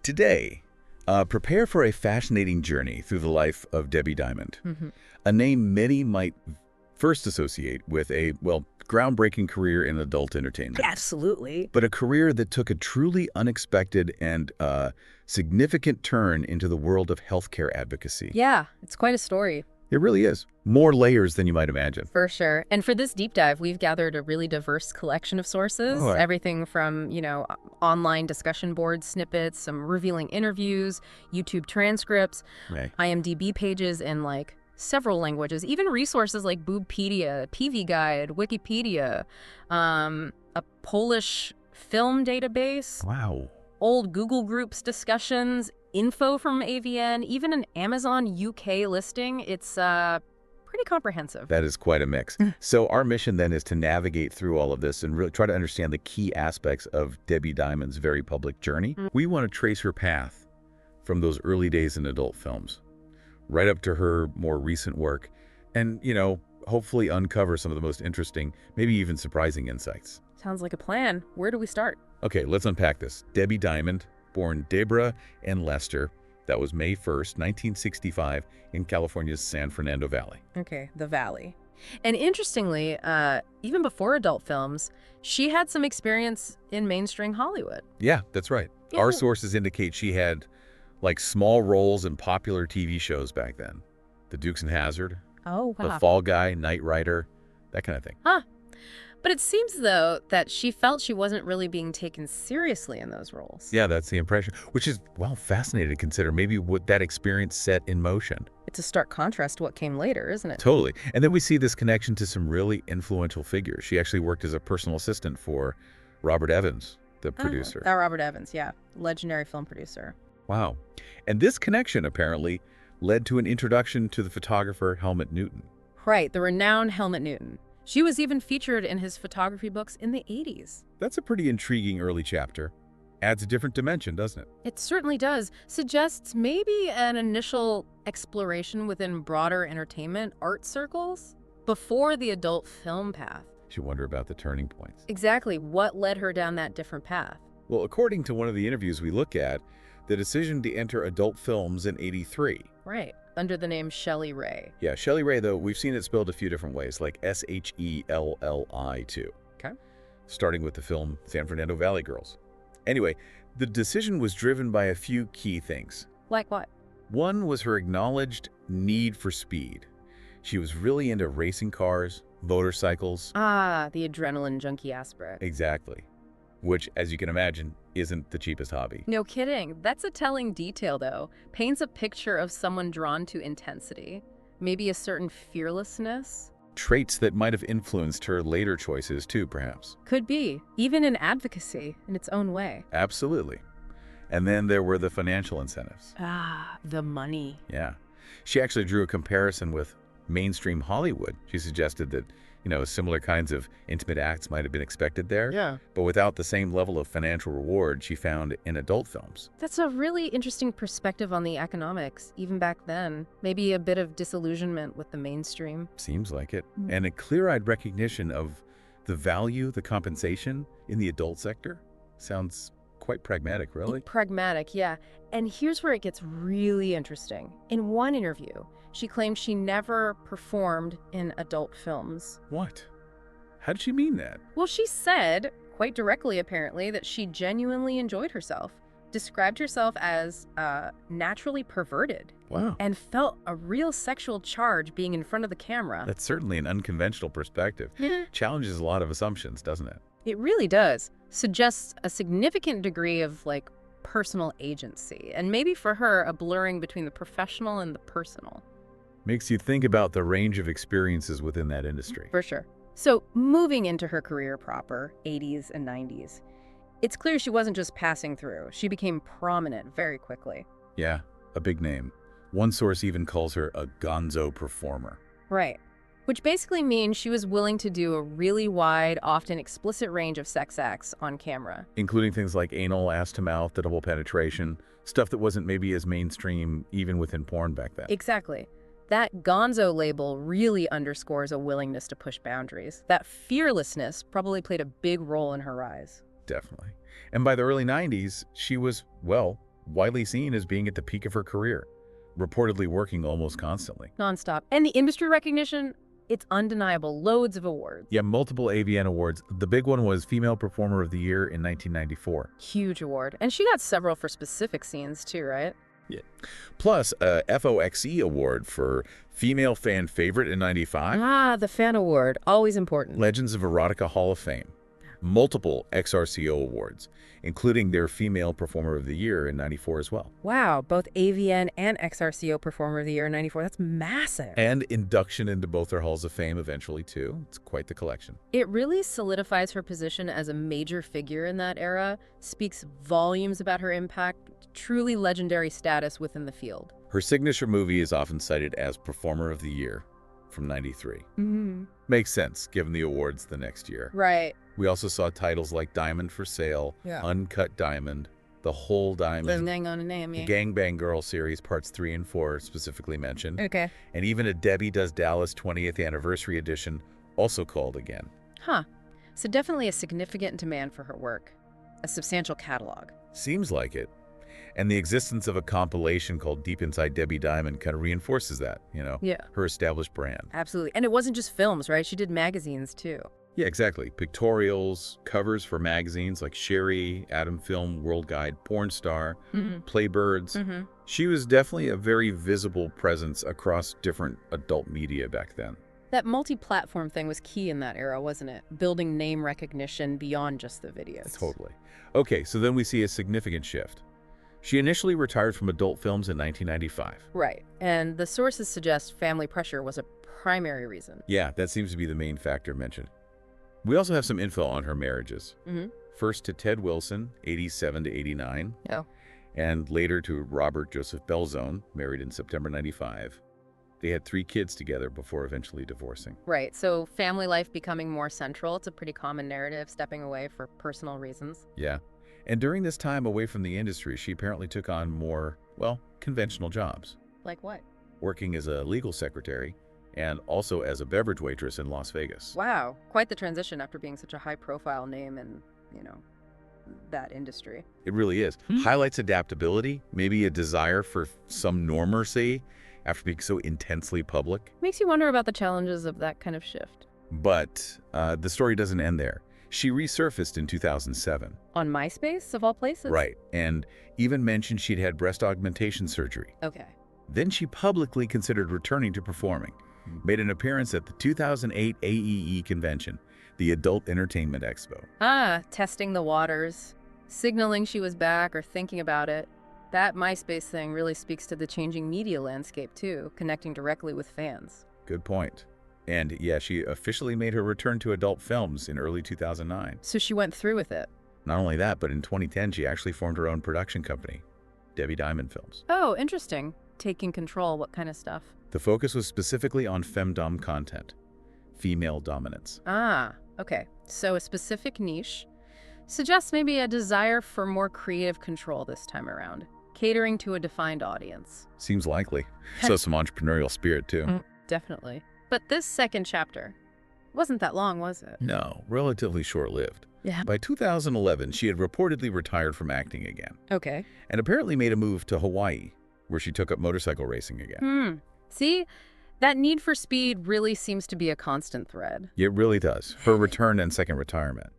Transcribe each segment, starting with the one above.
Today, prepare for a fascinating journey through the life of Debi Diamond, a name many might first associate with a, well, groundbreaking career in adult entertainment. Absolutely. But a career that took a truly unexpected and significant turn into the world of healthcare advocacy. Yeah, it's quite a story. It really is. More layers than you might imagine. For sure. And for this deep dive, we've gathered a really diverse collection of sources. Oh, Everything from, online discussion board snippets, some revealing interviews, YouTube transcripts, Right. IMDb pages in several languages, even resources like Boobpedia, PV Guide, Wikipedia, a Polish film database, Wow. old Google Groups discussions, info from AVN, even an Amazon UK listing. It's pretty comprehensive. That is quite a mix. So our mission then is to navigate through all of this and really try to understand the key aspects of Debi Diamond's very public journey. We want to trace her path from those early days in adult films, right up to her more recent work, and, hopefully uncover some of the most interesting, maybe even surprising insights. Sounds like a plan. Where do we start? Okay, let's unpack this. Debi Diamond, born Deborah and Lester. That was May 1st, 1965, in California's San Fernando Valley. Okay, the Valley. And interestingly, even before adult films, she had some experience in mainstream Hollywood. Yeah, that's right. Yeah. Our sources indicate she had, small roles in popular TV shows back then. The Dukes and Hazzard, Oh, wow. The Fall Guy, Knight Rider, that kind of thing. Huh. But it seems, though, that she felt she wasn't really being taken seriously in those roles. Yeah, that's the impression, which is, fascinating to consider. Maybe what that experience set in motion. It's a stark contrast to what came later, isn't it? Totally. And then we see this connection to some really influential figures. She actually worked as a personal assistant for Robert Evans, the producer. Robert Evans, yeah. Legendary film producer. Wow. And this connection, apparently, led to an introduction to the photographer Helmut Newton. Right, the renowned Helmut Newton. She was even featured in his photography books in the 80s. That's a pretty intriguing early chapter. Adds a different dimension, doesn't it? It certainly does. Suggests maybe an initial exploration within broader entertainment art circles before the adult film path. You wonder about the turning points. Exactly. What led her down that different path? Well, according to one of the interviews we look at, the decision to enter adult films in '83. Right. Under the name Shelley Ray. Yeah, Shelley Ray, though, we've seen it spelled a few different ways, like Shelli too. Okay. Starting with the film San Fernando Valley Girls. Anyway, the decision was driven by a few key things. Like what? One was her acknowledged need for speed. She was really into racing cars, motorcycles. Ah, the adrenaline junkie aspect. Exactly. Which, as you can imagine, isn't the cheapest hobby. No kidding. That's a telling detail, though. Paints a picture of someone drawn to intensity. Maybe a certain fearlessness. Traits that might have influenced her later choices too, perhaps. Could be. Even in advocacy, in its own way. Absolutely. And then there were the financial incentives. Ah, the money. Yeah. She actually drew a comparison with mainstream Hollywood. She suggested that, similar kinds of intimate acts might have been expected there. Yeah. But without the same level of financial reward she found in adult films. That's a really interesting perspective on the economics, even back then. Maybe a bit of disillusionment with the mainstream. Seems like it. And a clear-eyed recognition of the value, the compensation in the adult sector. Sounds quite pragmatic, really. Pragmatic, yeah. And here's where it gets really interesting. In one interview, she claimed she never performed in adult films. What? How did she mean that? Well, she said, quite directly apparently, that she genuinely enjoyed herself, described herself as naturally perverted. Wow. And felt a real sexual charge being in front of the camera. That's certainly an unconventional perspective. Challenges a lot of assumptions, doesn't it? It really does. Suggests a significant degree of, personal agency. And maybe for her, a blurring between the professional and the personal. Makes you think about the range of experiences within that industry. For sure. So, moving into her career proper, 80s and 90s, it's clear she wasn't just passing through. She became prominent very quickly. Yeah, a big name. One source even calls her a gonzo performer. Right. Which basically means she was willing to do a really wide, often explicit range of sex acts on camera. Including things like anal, ass-to-mouth, double penetration, stuff that wasn't maybe as mainstream even within porn back then. Exactly. That gonzo label really underscores a willingness to push boundaries. That fearlessness probably played a big role in her rise. Definitely. And by the early 90s, she was, widely seen as being at the peak of her career, reportedly working almost constantly. Nonstop. And the industry recognition, it's undeniable. Loads of awards. Yeah, multiple AVN awards. The big one was Female Performer of the Year in 1994. Huge award. And she got several for specific scenes too, right? Yeah. Plus, a FOXE award for Female Fan Favorite in 95. Ah, the fan award. Always important. Legends of Erotica Hall of Fame. Multiple XRCO awards, including their Female Performer of the Year in 94 as well. Wow, both AVN and XRCO Performer of the Year in 94. That's massive. And induction into both their halls of fame eventually, too. It's quite the collection. It really solidifies her position as a major figure in that era, speaks volumes about her impact, truly legendary status within the field. Her signature movie is often cited as Performer of the Year from 93. Mm-hmm. Makes sense, given the awards the next year. Right. We also saw titles like Diamond for Sale, Uncut Diamond, The Whole Diamond, Hang on a name, yeah. the Gangbang Girl series, parts 3 and 4 specifically mentioned, Okay. and even a Debbie Does Dallas 20th Anniversary Edition, also called again. Huh. So definitely a significant demand for her work. A substantial catalog. Seems like it. And the existence of a compilation called Deep Inside Debi Diamond kind of reinforces that, Yeah. her established brand. Absolutely. And it wasn't just films, right? She did magazines too. Yeah, exactly. Pictorials, covers for magazines like Sherry, Atom Film, World Guide, Porn Star, Playbirds. Mm-hmm. She was definitely a very visible presence across different adult media back then. That multi-platform thing was key in that era, wasn't it? Building name recognition beyond just the videos. Totally. Okay, so then we see a significant shift. She initially retired from adult films in 1995. Right. And the sources suggest family pressure was a primary reason. Yeah, that seems to be the main factor mentioned. We also have some info on her marriages. First to Ted Wilson, 87 to 89. Oh. And later to Robert Joseph Belzone, married in September 95. They had 3 kids together before eventually divorcing. Right. So family life becoming more central. It's a pretty common narrative, stepping away for personal reasons. Yeah. And during this time away from the industry, she apparently took on more, well, conventional jobs. Like what? Working as a legal secretary and also as a beverage waitress in Las Vegas. Wow. Quite the transition after being such a high-profile name in, that industry. It really is. Highlights adaptability, maybe a desire for some normalcy after being so intensely public. Makes you wonder about the challenges of that kind of shift. But the story doesn't end there. She resurfaced in 2007. On MySpace, of all places? Right, and even mentioned she'd had breast augmentation surgery. Okay. Then she publicly considered returning to performing. Made an appearance at the 2008 AEE convention, the Adult Entertainment Expo. Ah, testing the waters, signaling she was back or thinking about it. That MySpace thing really speaks to the changing media landscape, too, connecting directly with fans. Good point. And yeah, she officially made her return to adult films in early 2009. So she went through with it. Not only that, but in 2010, she actually formed her own production company, Debi Diamond Films. Oh, interesting. Taking control, what kind of stuff? The focus was specifically on femdom content, female dominance. Ah, okay. So a specific niche suggests maybe a desire for more creative control this time around, catering to a defined audience. Seems likely. So some entrepreneurial spirit, too. Definitely. But this second chapter wasn't that long, was it? No, relatively short-lived. Yeah. By 2011, she had reportedly retired from acting again, Okay. and apparently made a move to Hawaii, where she took up motorcycle racing again. See, that need for speed really seems to be a constant thread. It really does. Her return and second retirement.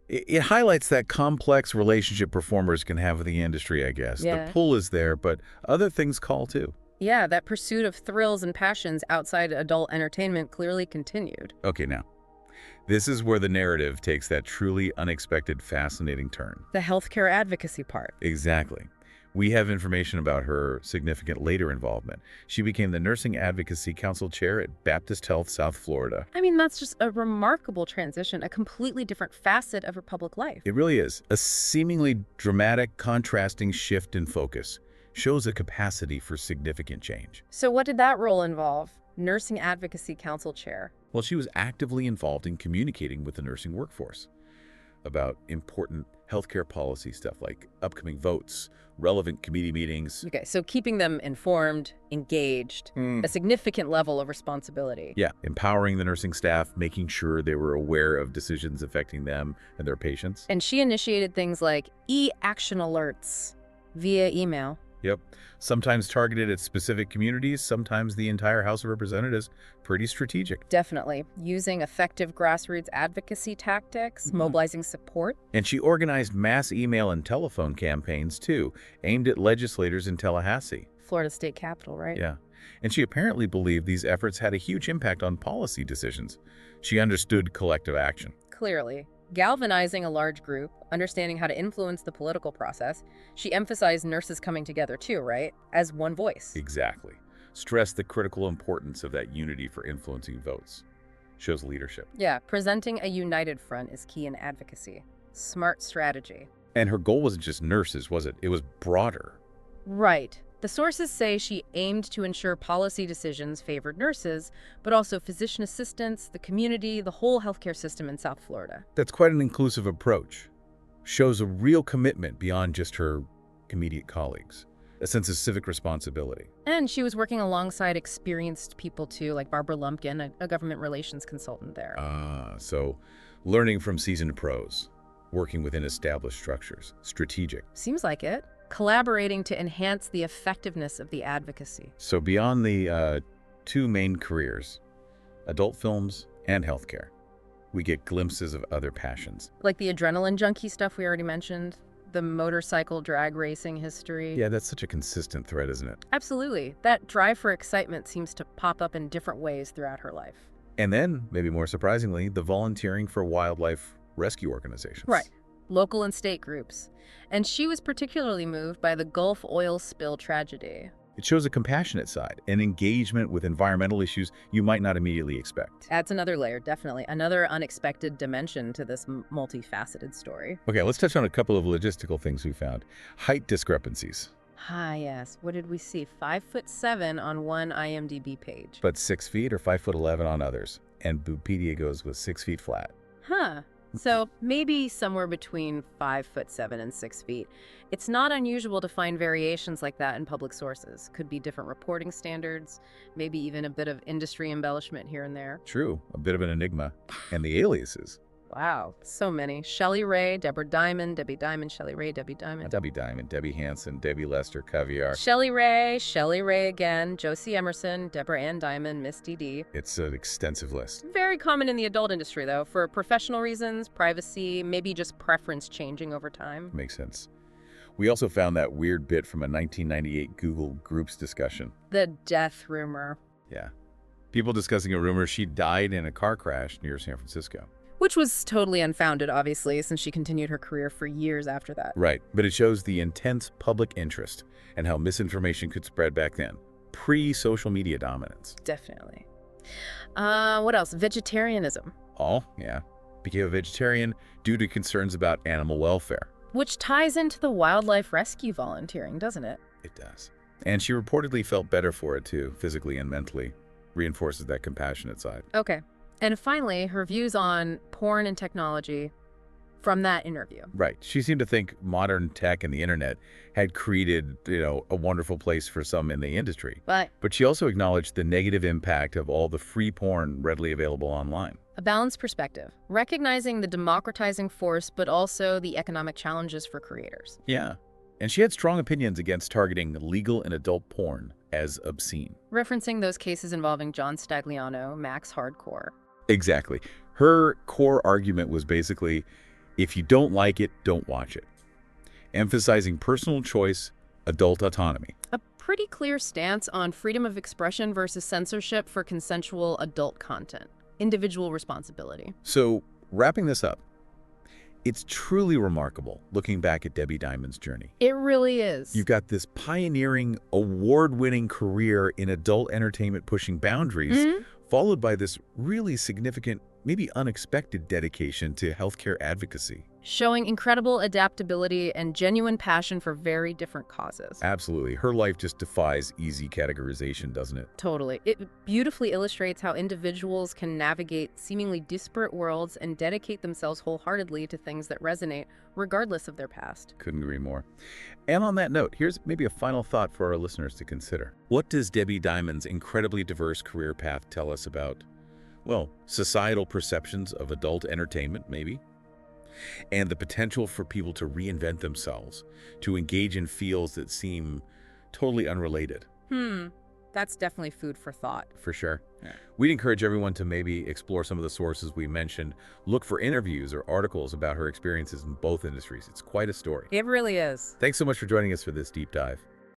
It highlights that complex relationship performers can have with the industry, I guess. Yeah. The pull is there, but other things call too. Yeah, that pursuit of thrills and passions outside adult entertainment clearly continued. Okay, now, this is where the narrative takes that truly unexpected, fascinating turn. The healthcare advocacy part. Exactly. We have information about her significant later involvement. She became the Nursing Advocacy Council Chair at Baptist Health, South Florida. I mean, that's just a remarkable transition, a completely different facet of her public life. It really is. A seemingly dramatic, contrasting shift in focus. Shows a capacity for significant change. So what did that role involve? Nursing Advocacy Council Chair. Well, she was actively involved in communicating with the nursing workforce about important healthcare policy stuff like upcoming votes, relevant committee meetings. Okay, so keeping them informed, engaged, a significant level of responsibility. Yeah, empowering the nursing staff, making sure they were aware of decisions affecting them and their patients. And she initiated things like e-action alerts, via email. Yep. Sometimes targeted at specific communities, sometimes the entire House of Representatives. Pretty strategic. Definitely. Using effective grassroots advocacy tactics, mobilizing support. And she organized mass email and telephone campaigns, too, aimed at legislators in Tallahassee. Florida state capitol, right? Yeah. And she apparently believed these efforts had a huge impact on policy decisions. She understood collective action. Clearly. Galvanizing a large group, understanding how to influence the political process. She emphasized nurses coming together too, right? As one voice. Exactly. Stressed the critical importance of that unity for influencing votes. Shows leadership. Yeah, presenting a united front is key in advocacy. Smart strategy. And her goal wasn't just nurses, was it? It was broader. Right. The sources say she aimed to ensure policy decisions favored nurses, but also physician assistants, the community, the whole healthcare system in South Florida. That's quite an inclusive approach. Shows a real commitment beyond just her immediate colleagues. A sense of civic responsibility. And she was working alongside experienced people too, like Barbara Lumpkin, a government relations consultant there. So learning from seasoned pros, working within established structures, strategic. Seems like it. Collaborating to enhance the effectiveness of the advocacy. So beyond the two main careers, adult films and healthcare, we get glimpses of other passions. Like the adrenaline junkie stuff we already mentioned, the motorcycle drag racing history. Yeah, that's such a consistent thread, isn't it? Absolutely. That drive for excitement seems to pop up in different ways throughout her life. And then, maybe more surprisingly, the volunteering for wildlife rescue organizations. Right. Local and state groups. And she was particularly moved by the Gulf oil spill tragedy. It shows a compassionate side, an engagement with environmental issues you might not immediately expect. Adds another layer, definitely. Another unexpected dimension to this multifaceted story. Okay, let's touch on a couple of logistical things we found. Height discrepancies. Ah, yes. What did we see? 5'7" on one IMDb page. But 6 feet or 5'11" on others. And Boobpedia goes with 6 feet flat. Huh. So maybe somewhere between 5'7" and 6 feet. It's not unusual to find variations like that in public sources. Could be different reporting standards, maybe even a bit of industry embellishment here and there. True, a bit of an enigma. And the aliases. Wow, so many. Shelley Ray, Deborah Diamond, Debbie Diamond, Shelley Ray, Debbie Diamond. Debbie Diamond, Debbie Hansen, Debbie Lester, Caviar. Shelley Ray again, Josie Emerson, Deborah Ann Diamond, Miss DD. It's an extensive list. Very common in the adult industry, though, for professional reasons, privacy, maybe just preference changing over time. Makes sense. We also found that weird bit from a 1998 Google Groups discussion. The death rumor. Yeah. People discussing a rumor she died in a car crash near San Francisco. Which was totally unfounded, obviously, since she continued her career for years after that. Right, but it shows the intense public interest and how misinformation could spread back then, pre-social media dominance. Definitely. What else? Vegetarianism. Oh, yeah. Became a vegetarian due to concerns about animal welfare. Which ties into the wildlife rescue volunteering, doesn't it? It does. And she reportedly felt better for it, too, physically and mentally. Reinforces that compassionate side. Okay. And finally, her views on porn and technology from that interview. Right. She seemed to think modern tech and the internet had created, a wonderful place for some in the industry. But she also acknowledged the negative impact of all the free porn readily available online. a balanced perspective, recognizing the democratizing force, but also the economic challenges for creators. Yeah. And she had strong opinions against targeting legal and adult porn as obscene. Referencing those cases involving John Stagliano, Max Hardcore. Exactly. Her core argument was basically, if you don't like it, don't watch it. Emphasizing personal choice, adult autonomy. A pretty clear stance on freedom of expression versus censorship for consensual adult content. Individual responsibility. So, wrapping this up, it's truly remarkable looking back at Debi Diamond's journey. It really is. You've got this pioneering, award-winning career in adult entertainment pushing boundaries, followed by this really significant, maybe unexpected dedication to healthcare advocacy. Showing incredible adaptability and genuine passion for very different causes. Absolutely. Her life just defies easy categorization, doesn't it? Totally. It beautifully illustrates how individuals can navigate seemingly disparate worlds and dedicate themselves wholeheartedly to things that resonate, regardless of their past. Couldn't agree more. And on that note, here's maybe a final thought for our listeners to consider. What does Debi Diamond's incredibly diverse career path tell us about, well, societal perceptions of adult entertainment, maybe? and the potential for people to reinvent themselves, to engage in fields that seem totally unrelated. That's definitely food for thought. For sure. Yeah. We'd encourage everyone to maybe explore some of the sources we mentioned, look for interviews or articles about her experiences in both industries. It's quite a story. It really is. Thanks so much for joining us for this deep dive.